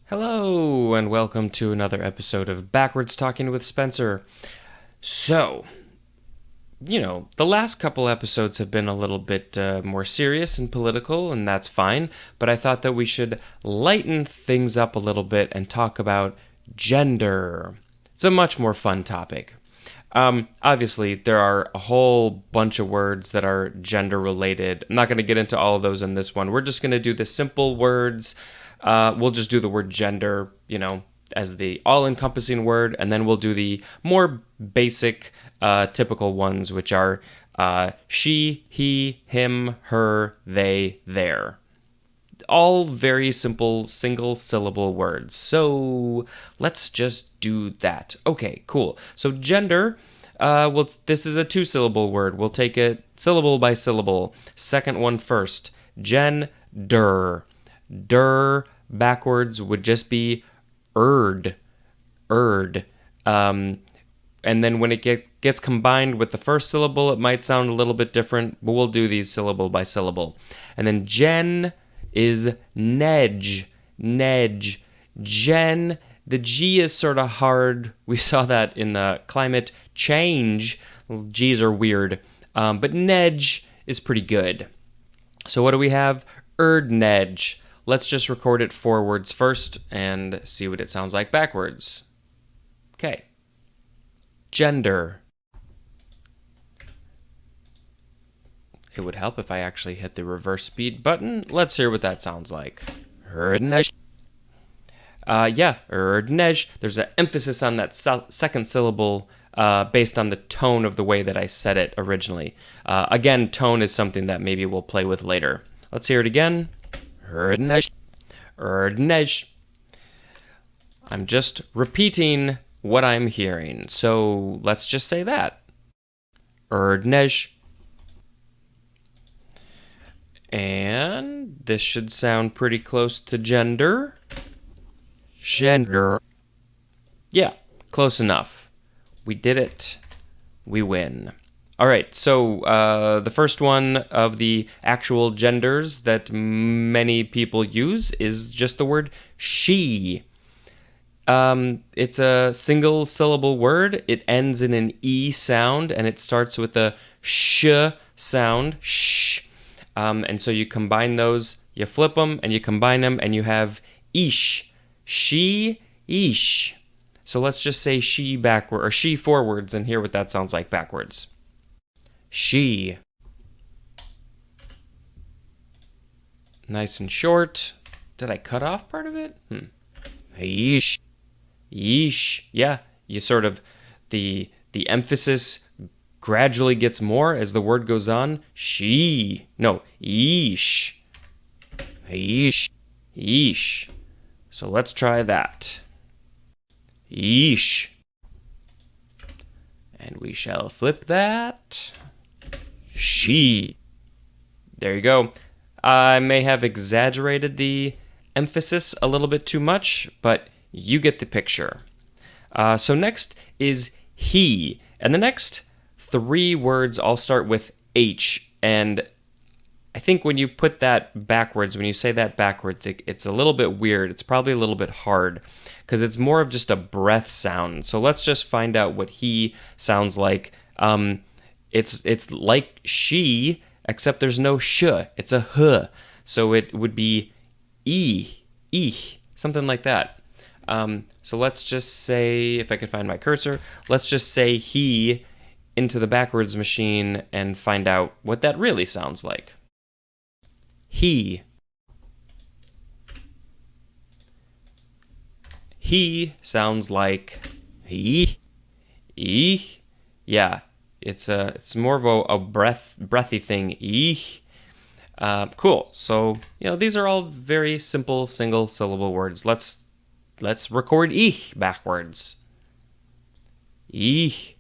Hello, and welcome to another episode of Backwards Talking with Spencer. So, the last couple episodes have been a little bit more serious and political, and that's fine, but I thought that we should lighten things up a little bit and talk about gender. It's a much more fun topic. Obviously, there are a whole bunch of words that are gender related. I'm not going to get into all of those in this one. We're just going to do the simple words. We'll just do the word gender, as the all-encompassing word, and then we'll do the more basic, typical ones, which are she, he, him, her, they, their. All very simple, single-syllable words. So let's just do that. Okay, cool. So gender, this is a two-syllable word. We'll take it syllable by syllable. Second one first. Gender. Der backwards would just be erd. And then when it gets combined with the first syllable, it might sound a little bit different, but we'll do these syllable by syllable. And then gen is nedge. Gen, the G is sort of hard. We saw that in the climate change. G's are weird. But nedge is pretty good. So what do we have? Urdneg. Let's just record it forwards first and see what it sounds like backwards. Okay. Gender. It would help if I actually hit the reverse speed button. Let's hear what that sounds like. Urdneg. Urdneg. There's an emphasis on that second syllable based on the tone of the way that I said it originally. Again, tone is something that maybe we'll play with later. Let's hear it again. Urdneg. I'm just repeating what I'm hearing, so let's just say that. Urdneg. And this should sound pretty close to gender. Gender. Yeah, close enough. We did it. We win. All right, so the first one of the actual genders that many people use is just the word she. It's a single syllable word. It ends in an E sound, and it starts with a sh sound, sh. And so you combine those, you flip them, and you combine them, and you have eesh. She, eesh. So let's just say she backward, or she forwards, and hear what that sounds like backwards. She. Nice and short. Did I cut off part of it? Yeesh. Yeesh. Yeah, you sort of, the emphasis gradually gets more as the word goes on. She. No, eesh. Yeesh. Yeesh. So let's try that. Yeesh. And we shall flip that. She. There you go. I may have exaggerated the emphasis a little bit too much, but you get the picture. So next is he. And the next three words all start with H. And I think when you put that backwards, when you say that backwards, it's a little bit weird. It's probably a little bit hard because it's more of just a breath sound. So let's just find out what he sounds like. It's like she, except there's no sh. It's a h. So it would be something like that. So let's just say, if I could find my cursor, let's just say he into the backwards machine and find out what that really sounds like. He. He sounds like he. Yeah, it's more of a breathy thing. Cool. So these are all very simple single syllable words. Let's record backwards. He.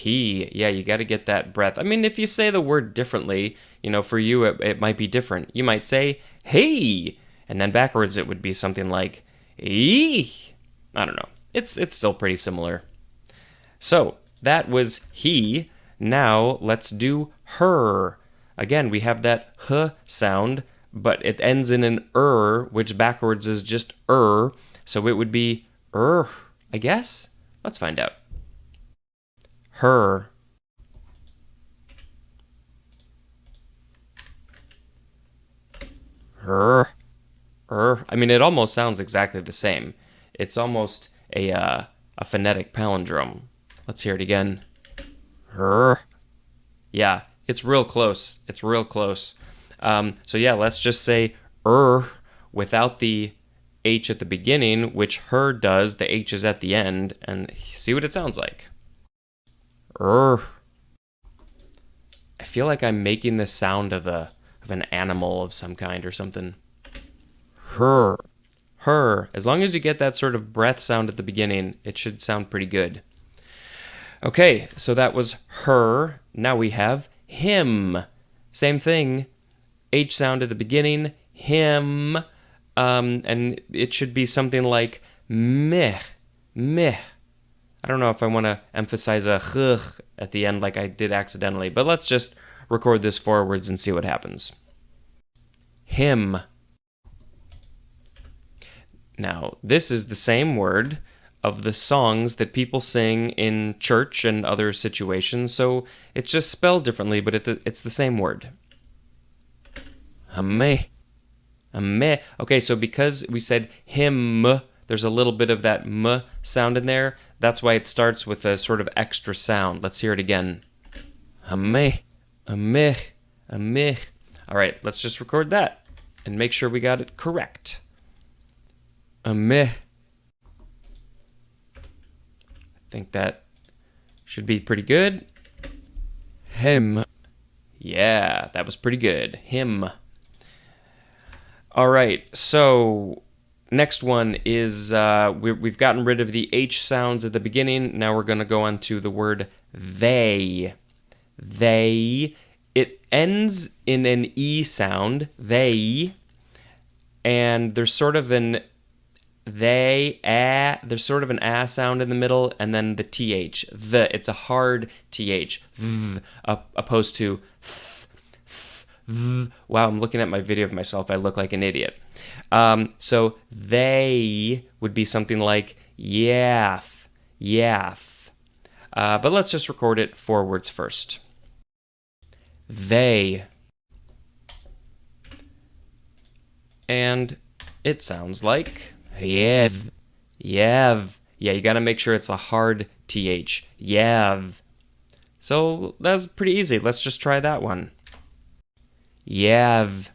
Yeah, you got to get that breath. I mean, if you say the word differently, for you it might be different. You might say hey, and then backwards it would be something like eeh. I don't know. It's still pretty similar. So that was he. Now let's do her. again, we have that h sound, but it ends in an which backwards is just so it would be I guess. Let's find out. Her. Her. I mean, it almost sounds exactly the same. It's almost a phonetic palindrome. Let's hear it again. Her. Yeah, it's real close. It's real close. So yeah, let's just say without the H at the beginning, which her does. The H is at the end, and see what it sounds like. I feel like I'm making the sound of an animal of some kind or something. Her. As long as you get that sort of breath sound at the beginning, it should sound pretty good. Okay, so that was her. Now we have him. Same thing. H sound at the beginning. Him. And it should be something like meh. I don't know if I want to emphasize a ch at the end like I did accidentally, but let's just record this forwards and see what happens. Him. Now, this is the same word of the songs that people sing in church and other situations, so it's just spelled differently, but it's the same word. Hameh. Okay, so because we said him, there's a little bit of that m sound in there. That's why it starts with a sort of extra sound. Let's hear it again. Hameh. All right, let's just record that and make sure we got it correct. Ameh. I think that should be pretty good. Him. Yeah, that was pretty good. Him. All right, so next one is we've gotten rid of the H sounds at the beginning. Now we're going to go on to the word they. They. It ends in an E sound, they, and there's sort of an there's sort of an a sound in the middle, and then the th, it's a hard th, opposed to wow, I'm looking at my video of myself, I look like an idiot. So they would be something like yeath. But let's just record it forwards first. They. And it sounds like yeath. Yeah, you gotta make sure it's a hard th. Yeath. So that's pretty easy. Let's just try that one. Yeath.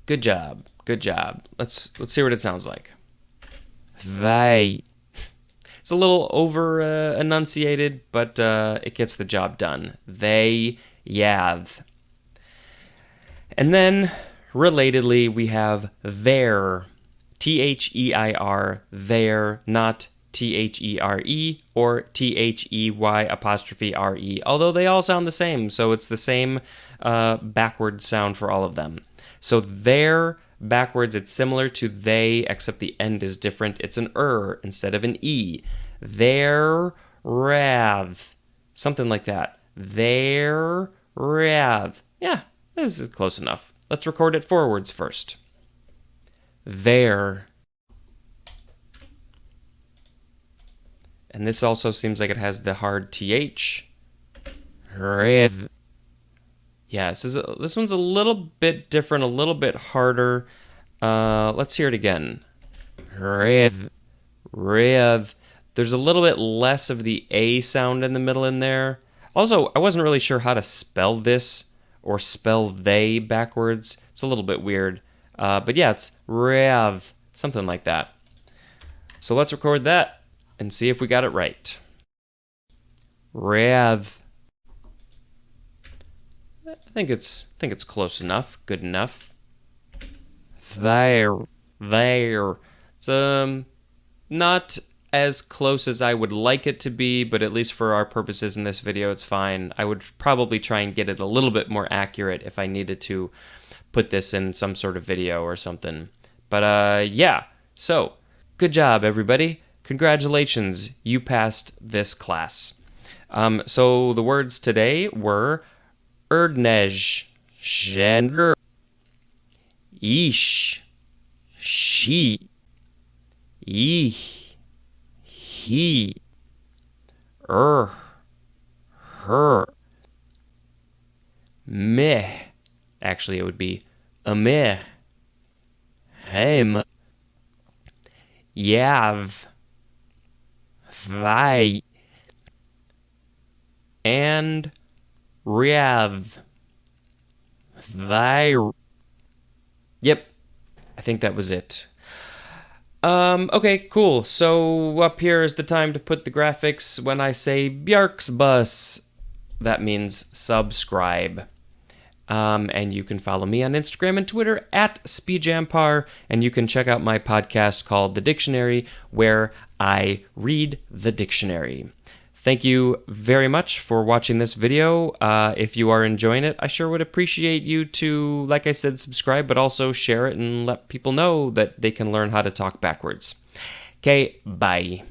Good job. Let's hear what it sounds like. They. It's a little over enunciated, but it gets the job done. They, yeath. And then, relatedly, we have their. Their, their, not THERE or THEY''re, although they all sound the same, so it's the same backward sound for all of them. So their backwards, it's similar to they, except the end is different. It's an instead of an e. Their reath, something like that. Their reath. Yeah, this is close enough. Let's record it forwards first. There. And this also seems like it has the hard th. Reath. Yeah, this one's a little bit different, a little bit harder. Let's hear it again. Reath. There's a little bit less of the A sound in the middle in there. Also, I wasn't really sure how to spell this or spell they backwards. It's a little bit weird. But yeah, it's reath, something like that. So let's record that and see if we got it right. Reath. I think it's close enough, good enough. There. It's not as close as I would like it to be, but at least for our purposes in this video, it's fine. I would probably try and get it a little bit more accurate if I needed to put this in some sort of video or something. But yeah, so good job, everybody. Congratulations, you passed this class. So the words today were urdneg, gender, eesh, she, yeath, he, her, meh. Actually, it would be ameh, hem, yav, vai, and reath. Thy. Yep, I think that was it. Okay, cool. So up here is the time to put the graphics. When I say Bjarksbus, that means subscribe. And you can follow me on Instagram and Twitter at SpeedJampar, and you can check out my podcast called The Dictionary, where I read the dictionary. Thank you very much for watching this video. If you are enjoying it, I sure would appreciate you to, like I said, subscribe, but also share it and let people know that they can learn how to talk backwards. Okay, bye.